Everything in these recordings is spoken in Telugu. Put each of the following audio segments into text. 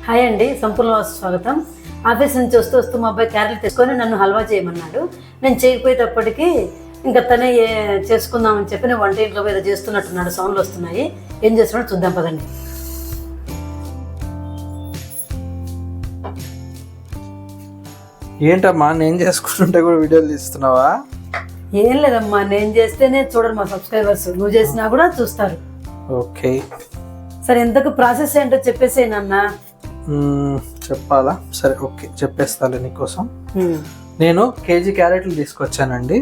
హాయ్ అండి, సంపూర్ణ స్వాగతం. ఆఫీస్ నుంచి వస్తూ మా అబ్బాయి క్యారెట్ తీసుకొని నన్ను హల్వా చేయమన్నాడు. నేను చేయకపోయేటప్పటికి ఇంకా తనే చేసుకుందామని చెప్పి నేను వంట ఇంట్లో ఏదో చేస్తున్నట్టున్నాడు. సౌండ్లు వస్తున్నాయి. ఏం చేస్తున్నాడో చూద్దాం పదండి. ఏంటమ్మా నేను చేసుకుంటుంటే కూడా వీడియోలు తీస్తున్నావా? ఏం లేదమ్మా, నేను చేస్తేనే చూడరు మా సబ్స్క్రైబర్స్, నువ్వు చేసినా కూడా చూస్తారు. ఓకే సరే, ఎంతకు ప్రాసెస్ ఏంటో చెప్పేసే నాన్న. చెప్పాలా? సరే ఓకే, చెప్పేస్తాలే నీకోసం. నేను కేజీ క్యారెట్లు తీసుకొచ్చానండి.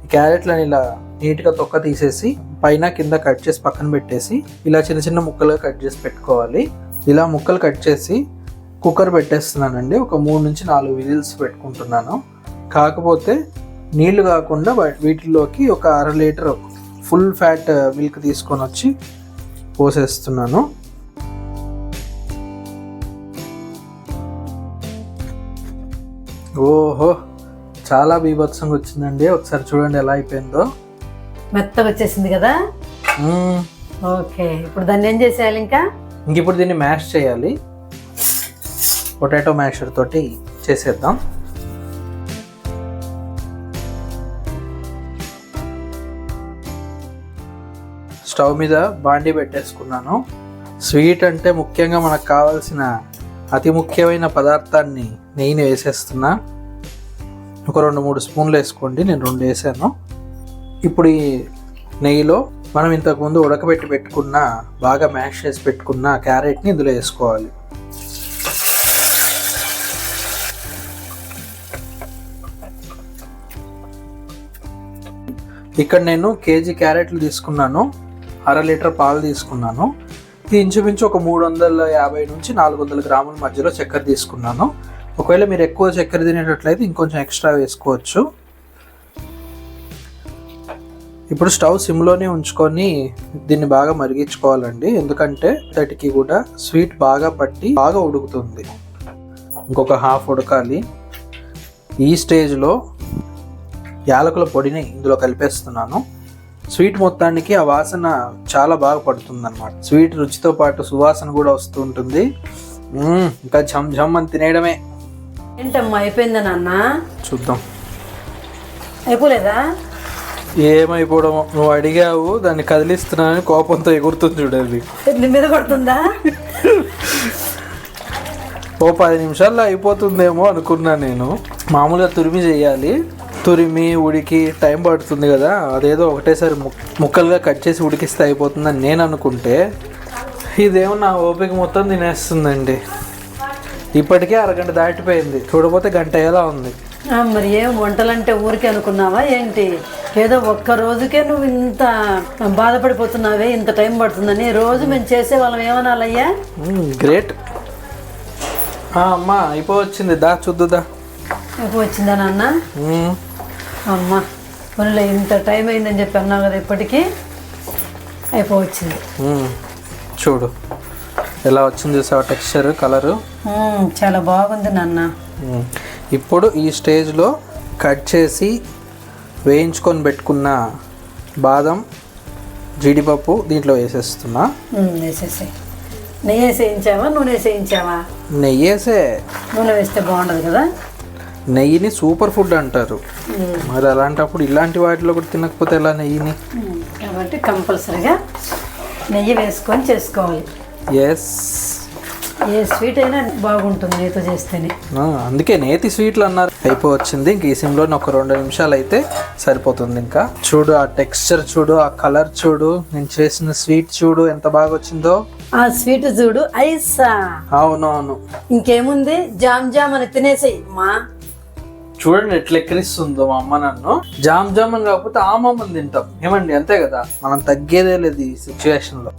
ఈ క్యారెట్లను ఇలా నీట్గా తొక్క తీసేసి పైన కింద కట్ చేసి పక్కన పెట్టేసి ఇలా చిన్న చిన్న ముక్కలుగా కట్ చేసి పెట్టుకోవాలి. ఇలా ముక్కలు కట్ చేసి కుక్కర్ పెట్టేస్తున్నానండి. ఒక 3 నుంచి 4 విజిల్స్ పెట్టుకుంటున్నాను. కాకపోతే నీళ్లు కాకుండా వీటిలోకి ఒక 1/2 లీటర్ ఫుల్ ఫ్యాట్ మిల్క్ తీసుకొని వచ్చి పోసేస్తున్నాను. ఓహో, చాలా బీభత్సంగా వచ్చిందండి. ఒకసారి చూడండి ఎలా అయిపోయిందో. మెత్తగా వచ్చేసింది కదా. ఓకే, ఇప్పుడు దాన్ని ఏం చేసేయాలి? ఇప్పుడు దీన్ని మ్యాష్ చేయాలి. పొటాటో మ్యాషర్ తోటి చేసేద్దాం. స్టవ్ మీద బాండీ పెట్టేసుకున్నాను. స్వీట్ అంటే ముఖ్యంగా మనకు కావాల్సిన అతి ముఖ్యమైన పదార్థాన్ని నెయ్యిని వేసేస్తున్నా. ఒక 2-3 స్పూన్లు వేసుకోండి, నేను 2 వేసాను. ఇప్పుడు ఈ నెయ్యిలో మనం ఇంతకుముందు ఉడకబెట్టి పెట్టుకున్న, బాగా మ్యాష్ చేసి పెట్టుకున్న క్యారెట్ని ఇందులో వేసుకోవాలి. ఇక్కడ నేను కేజీ క్యారెట్లు తీసుకున్నాను, 1/2 లీటర్ పాలు తీసుకున్నాను. ఇది ఇంచుమించు ఒక 350 నుంచి 400 గ్రాముల మధ్యలో చక్కెర తీసుకున్నాను. ఒకవేళ మీరు ఎక్కువ చక్కెర తినేటట్లయితే ఇంకొంచెం ఎక్స్ట్రా వేసుకోవచ్చు. ఇప్పుడు స్టవ్ సిమ్లోనే ఉంచుకొని దీన్ని బాగా మరిగించుకోవాలండి. ఎందుకంటే వాటికి కూడా స్వీట్ బాగా పట్టి బాగా ఉడుకుతుంది. ఇంకొక హాఫ్ ఉడకాలి. ఈ స్టేజ్లో యాలకుల పొడిని ఇందులో కలిపేస్తున్నాను. స్వీట్ మొత్తానికి ఆ వాసన చాలా బాగా పడుతుంది అన్నమాట. స్వీట్ రుచితో పాటు సువాసన కూడా వస్తూ ఉంటుంది. ఇంకా ఝమ్ ఝమ్ అని తినేయడమే. ఏంటమ్మా, అయిపోయిందా నాన్న? చూద్దాం. అయిపోలేదా? ఏమైపోవడమో, నువ్వు అడిగావు, దాన్ని కదిలిస్తున్నానని కోపంతో ఎగురుతుంది చూడండి. నీ మీద పడుతుందా? ఓ 10 నిమిషాల్లో అయిపోతుందేమో అనుకున్నా నేను. మామూలుగా తురిమి చేయాలి. తురిమి ఉడికి టైం పడుతుంది కదా, అదేదో ఒకటేసారి ముక్కలుగా కట్ చేసి ఉడికిస్తే అయిపోతుందని నేను అనుకుంటే ఇదేమో నా ఓపిక మొత్తం తినేస్తుందండి. ఇప్పటికే 1 గంట దాటిపోయింది, చూడపోతే 1 గంట ఎలా ఉంది. మరి ఏం వంటలంటే ఊరికే అనుకున్నావా ఏంటి? ఏదో ఒక్క రోజుకే నువ్వు ఇంత బాధపడిపోతున్నావే, ఇంత టైం పడుతుందని. రోజు మేము చేసేవాళ్ళం, ఏమనాలయ్యా? గ్రేట్. అమ్మా అయిపోవచ్చింది, దా చూద్దుదా. అయిపోవచ్చిందా నాన్న? అమ్మా పనులే, ఇంత టైం అయిందని చెప్పి అన్నావు కదా, ఇప్పటికీ అయిపోవచ్చింది. చూడు ఎలా వచ్చింది, చూసావా? టెక్స్చర్, కలరు చాలా బాగుంది నాన్న. ఇప్పుడు ఈ స్టేజ్లో కట్ చేసి వేయించుకొని పెట్టుకున్న బాదం, జీడిపప్పు దీంట్లో వేసేస్తున్నా. వేసేసి నెయ్యి వేసేయించావా, నూనె వేసేయించావా? నెయ్యి వేసే. నూనె వేస్తే బాగుండదు కదా. నెయ్యిని సూపర్ ఫుడ్ అంటారు. మరి అలాంటప్పుడు ఇలాంటి వాటిలో కూడా తినకపోతే ఎలా నెయ్యిని? కాబట్టి కంపల్సరీగా నెయ్యి వేసుకొని చేసుకోవాలి. ఎస్, ఏ స్వీట్ అయినా బాగుంటుంది నెయ్యితో చేస్తేనే. అందుకే నేతి స్వీట్లు అన్నారు. అయిపోవచ్చింది. ఇంక ఈ సిమ్లో ఒక 2 నిమిషాలు అయితే సరిపోతుంది. ఇంకా చూడు, ఆ టెక్స్చర్ చూడు, ఆ కలర్ చూడు, నేను చేసిన స్వీట్ చూడు ఎంత బాగా వచ్చిందో. ఆ స్వీట్ చూడు, ఐసా. అవునవును, ఇంకేముంది, జామ్ జామ్ అని తినేసేయి మా. చూడండి ఎట్లా ఎక్కిరిస్తుందో మా అమ్మ నన్ను. జామ్ జామ్ అని కాకపోతే ఆమమ్మని తింటాం ఏమండి, అంతే కదా. మనం తగ్గేదే లేదు ఈ సిచ్యువేషన్లో.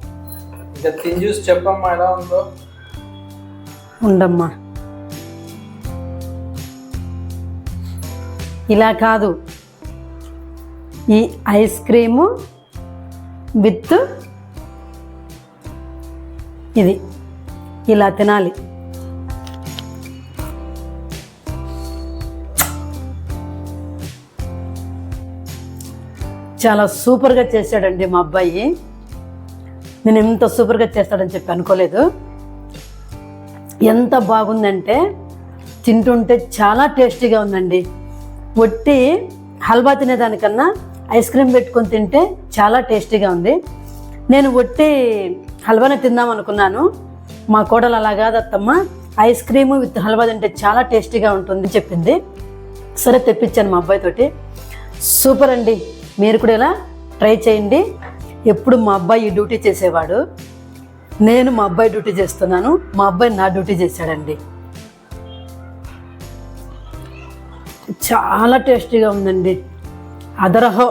ఇంకా తిని చూసి చెప్పమ్మా ఎలా ఉందో. ఉండమ్మా, ఇలా కాదు, ఈ ఐస్ క్రీము విత్ ఇది ఇలా తినాలి. చాలా సూపర్గా చేశాడండి మా అబ్బాయి. నేను ఎంత సూపర్గా చేస్తాడని చెప్పి అనుకోలేదు. ఎంత బాగుందంటే తింటుంటే చాలా టేస్టీగా ఉందండి. ఒట్టి హల్వా తినేదానికన్నా ఐస్ క్రీమ్ పెట్టుకొని తింటే చాలా టేస్టీగా ఉంది. నేను ఒట్టి హల్వానే తిందాం అనుకున్నాను. మా కోడలు అలా కాదు అత్తమ్మ, ఐస్ క్రీము విత్ హల్వా తింటే చాలా టేస్టీగా ఉంటుంది చెప్పింది. సరే తెప్పించాను మా అబ్బాయితోటి. సూపర్ అండి, మీరు కూడా ఇలా ట్రై చేయండి. ఎప్పుడు మా అబ్బాయి ఈ డ్యూటీ చేసేవాడు, నేను మా అబ్బాయి డ్యూటీ చేస్తున్నాను, మా అబ్బాయి నా డ్యూటీ చేశాడండి. చాలా టేస్టీగా ఉందండి, అదరహో.